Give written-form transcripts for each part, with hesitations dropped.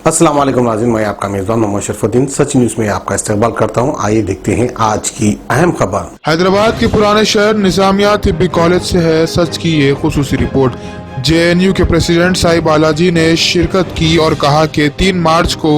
अस्सलाम वालेकुम नाज़रीन, मैं आपका मेज़बान मोहम्मद शरफुद्दीन सच न्यूज़ में आपका इस्तकबाल करता हूं। आइए देखते हैं आज की अहम खबर। हैदराबाद के पुराने शहर निजामिया तिब्बी कॉलेज से है सच की ये खुसूसी रिपोर्ट। जेएनयू के प्रेसिडेंट साई बालाजी ने शिरकत की और कहा कि 3 मार्च को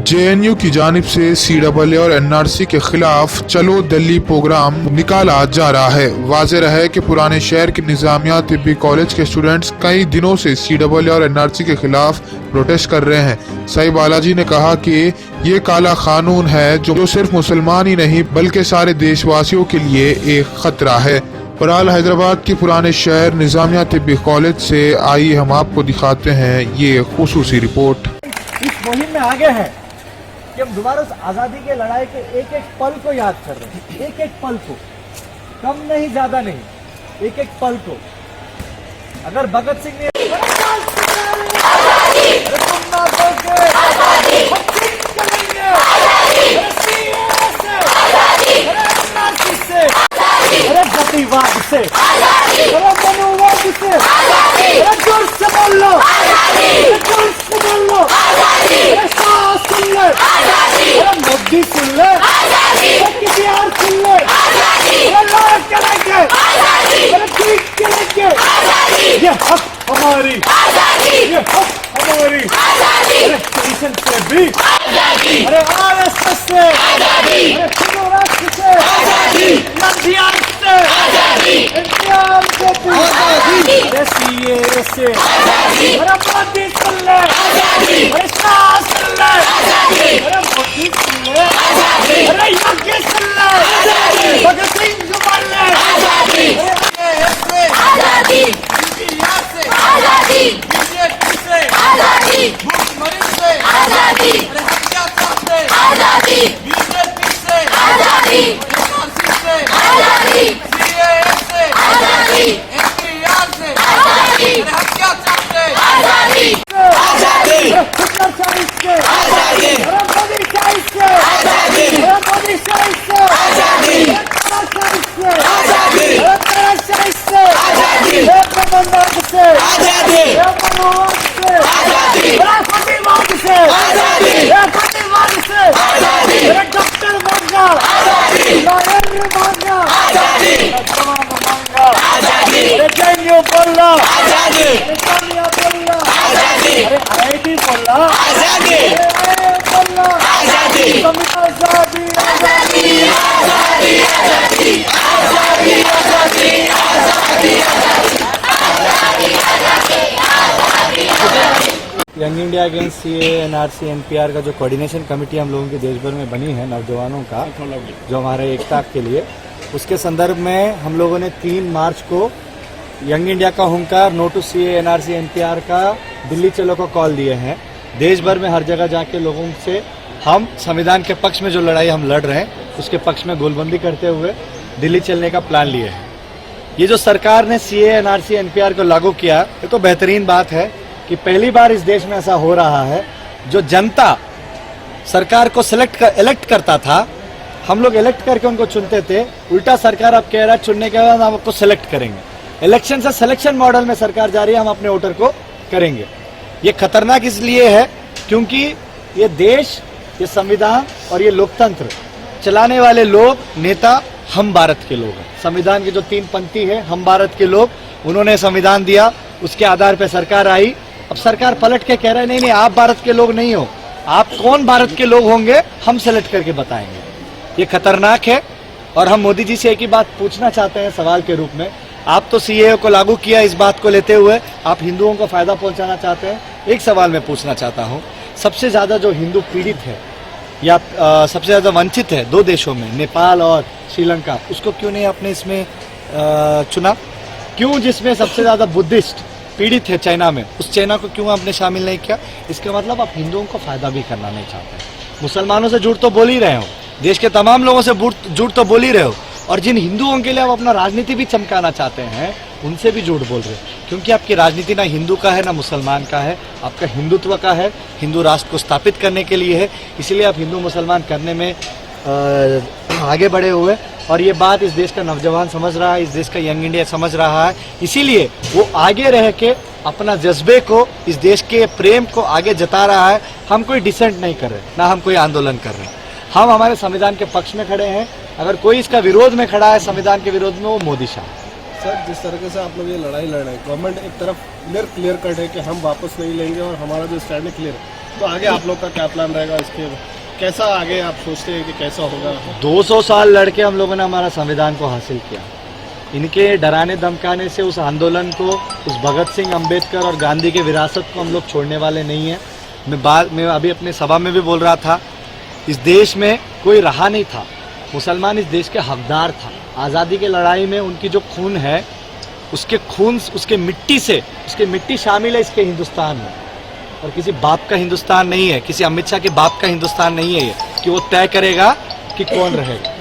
जेएनयू की जानिब से सीडब्ल्यू और एनआरसी के खिलाफ चलो दिल्ली प्रोग्राम निकाला जा रहा है। वाज़ेह रहे कि पुराने शहर के निजामिया तिब्बी कॉलेज के स्टूडेंट्स कई दिनों से सीडब्ल्यू और एनआरसी के खिलाफ प्रोटेस्ट कर रहे हैं। साई बालाजी ने कहा कि ये काला कानून है जो सिर्फ मुसलमान ही नहीं बल्कि सारे देशवासियों के लिए एक खतरा है। बहरहाल हैदराबाद के पुराने शहर निजामिया तिब्बी कॉलेज से आइए हम आपको दिखाते हैं ये खुसूसी रिपोर्ट। इस मुहिम में आगे हैं कि हम दोबारा उस आज़ादी के लड़ाई के एक एक पल को याद कर रहे हैं, एक एक पल को, कम नहीं ज्यादा नहीं, एक एक पल को। अगर भगत सिंह ने जातिवाद से, मनुवाद से, जोर से बोल लो, जोर से बोल लो, शाह सुन ले, मोदी सुन ले, किसी और सुन ले, लड़ाई करेंगे, ठीक करेंगे, ये हक हमारी, ये हक हमारी, स्टेशन से भी, अरे आरएसएस से, अरे हिंदू राष्ट्र से, नंदियाल से, इंडिया से, अरे सीए से, अरे मोदी सुन ले, अरे शाह सुन ले, अरे मोदी सुन ले, अरे योगी सुन ले, भगत सिंह जुबान ले, आजादी, इंडिया से, आजादी, बीजेपी से, आजादी, भूखमरी से, आजादी, अरे हत्या से, आजादी, बीजेपी से, आजादी, एनआरसी से, आजादी, सीएए से, आजादी, एनपीआर से, आजादी, अरे हत्या से, आजादी, आजादी, हिटलर चाइल्ड से, आजादी, अरे मोदी चाइल्ड से, आजादी, अरे मोदी चाइल्ड से, आजादी, तेरा चाइल्ड से, आजादी, अरे तेरा चाइल्ड से, आजादी, प्रबंधक से, आजादी, मनोहर से, आजादी, अरे फतेहवाद से, आजादी, फतेहवाद से, आजादी, अरे डॉक्टर मांगा, आजादी, लॉयर मांगा, आजादी, तमाम मांगा, आजादी, अरे जेएनयू बोला, आजादी, जामिया बोला, आजादी, अरे आईआईटी बोला, आजादी, बोला, आजादी, आजादी, आजादी, आजादी, आजादी, आजादी, आजादी, young India against CA NRC NPR का जो कोऑर्डिनेशन कमेटी हम लोगों के देश भर में बनी है नौजवानों का, जो हमारे एकता के लिए, उसके संदर्भ में हम लोगों ने 3 मार्च को यंग इंडिया का हुंकार no to CAA NRC NPR का दिल्ली चलो को कॉल दिए हैं। देश भर में हर जगह जाके लोगों से हम संविधान के पक्ष में जो लड़ाई हम लड़ रहे हैं उसके पक्ष में गोलबंदी करते हुए दिल्ली चलने का प्लान लिए हैं। ये जो सरकार ने सीए एनआरसी एनपीआर को लागू किया, ये तो बेहतरीन बात है कि पहली बार इस देश में ऐसा हो रहा है। जो जनता सरकार को इलेक्ट करता था, हम लोग इलेक्ट करके उनको चुनते थे, उल्टा सरकार अब कह रहा है चुनने के बाद हम आपको सिलेक्ट करेंगे। इलेक्शन से सिलेक्शन मॉडल में सरकार जा रही है, हम अपने वोटर को करेंगे। ये खतरनाक इसलिए है क्योंकि ये देश, ये संविधान और ये लोकतंत्र चलाने वाले लोग, नेता हम भारत के लोग हैं। संविधान की जो 3 पंक्ति है, हम भारत के लोग, उन्होंने संविधान दिया, उसके आधार पर सरकार आई। अब सरकार पलट के कह रहा है नहीं, आप भारत के लोग नहीं हो, आप कौन भारत के लोग होंगे हम सेलेक्ट करके बताएंगे। ये खतरनाक है और हम मोदी जी से एक ही बात पूछना चाहते हैं सवाल के रूप में। आप तो सीएए को लागू किया, इस बात को लेते हुए आप हिंदुओं को फायदा पहुंचाना चाहते हैं। एक सवाल मैं पूछना चाहता हूं, सबसे ज्यादा जो हिंदू पीड़ित है या सबसे ज्यादा वंचित है 2 देशों में, नेपाल और श्रीलंका, उसको क्यों नहीं आपने इसमें चुना? क्यों जिसमें सबसे ज्यादा बुद्धिस्ट पीड़ित है चाइना में, उस चाइना को क्यों आपने शामिल नहीं किया? इसका मतलब आप हिंदुओं को फायदा भी करना नहीं चाहते। मुसलमानों से झूठ तो बोल ही रहे हो, देश के तमाम लोगों से झूठ तो बोल ही रहे हो, और जिन हिंदुओं के लिए आप अपना राजनीति भी चमकाना चाहते हैं उनसे भी झूठ बोल रहे हो, क्योंकि आपकी राजनीति ना हिंदू का है ना मुसलमान का है, आपका हिंदुत्व का है, हिंदू राष्ट्र को स्थापित करने के लिए है। इसलिए आप हिंदू मुसलमान करने में आगे बढ़े हुए, और ये बात इस देश का नौजवान समझ रहा है, इस देश का यंग इंडिया समझ रहा है। इसीलिए वो आगे रह के अपना जज्बे को, इस देश के प्रेम को आगे जता रहा है। हम कोई डिसेंट नहीं कर रहे, ना हम कोई आंदोलन कर रहे हैं। हम हमारे संविधान के पक्ष में खड़े हैं। अगर कोई इसका विरोध में खड़ा है, संविधान के विरोध में, वो मोदी शाह। सर, जिस तरीके से आप लोग ये लड़ाई लड़ रहे हैं, गवर्नमेंट एक तरफ क्लियर कट है कि हम वापस नहीं लेंगे और हमारा जो स्टैंड है क्लियर है, तो आगे आप लोग का क्या प्लान रहेगा? इसके कैसा आगे आप सोचते हैं कि कैसा होगा? 200 साल लड़के हम लोगों ने हमारा संविधान को हासिल किया। इनके डराने धमकाने से उस आंदोलन को, उस भगत सिंह, अंबेडकर और गांधी के विरासत को हम लोग छोड़ने वाले नहीं हैं। मैं अभी अपने सभा में भी बोल रहा था, इस देश में कोई रहा नहीं था, मुसलमान इस देश के हकदार था। आज़ादी की लड़ाई में उनकी जो खून है, उसके खून, उसके मिट्टी से, उसकी मिट्टी शामिल है इसके हिंदुस्तान में। और किसी बाप का हिंदुस्तान नहीं है, किसी अमित शाह के बाप का हिंदुस्तान नहीं है ये, कि वो तय करेगा कि कौन रहेगा।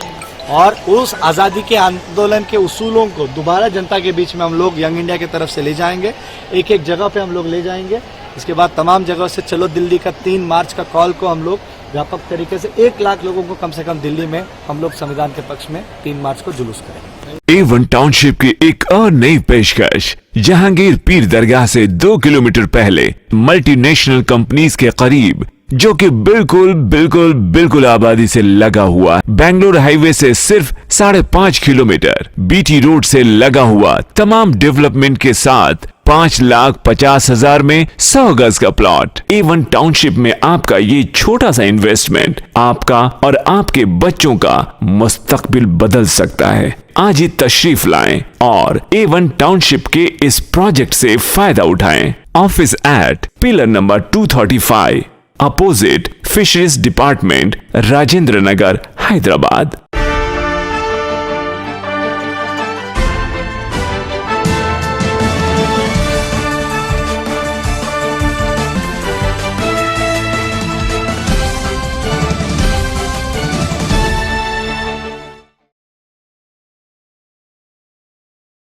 और उस आज़ादी के आंदोलन के उसूलों को दोबारा जनता के बीच में हम लोग यंग इंडिया की तरफ से ले जाएंगे। एक एक जगह पे हम लोग ले जाएंगे। इसके बाद तमाम जगह से चलो दिल्ली का 3 मार्च का कॉल को हम लोग व्यापक तरीके से 1 लाख लोगों को कम से कम दिल्ली में हम लोग संविधान के पक्ष में 3 मार्च को जुलूस करेंगे। A1 टाउनशिप की एक और नई पेशकश। जहांगीर पीर दरगाह से 2 किलोमीटर पहले मल्टीनेशनल कंपनीज के करीब, जो कि बिल्कुल आबादी से लगा हुआ, बेंगलोर हाईवे से सिर्फ 5.5 किलोमीटर, बीटी रोड से लगा हुआ, तमाम डेवलपमेंट के साथ 5,50,000 में 100 गज का प्लॉट। A1 टाउनशिप में आपका ये छोटा सा इन्वेस्टमेंट आपका और आपके बच्चों का मुस्तकबिल बदल सकता है। आज ही तशरीफ लाएं और A1 टाउनशिप के इस प्रोजेक्ट से फायदा उठाएं। Office at pillar number 235, opposite fisheries department, Rajendra Nagar, Hyderabad.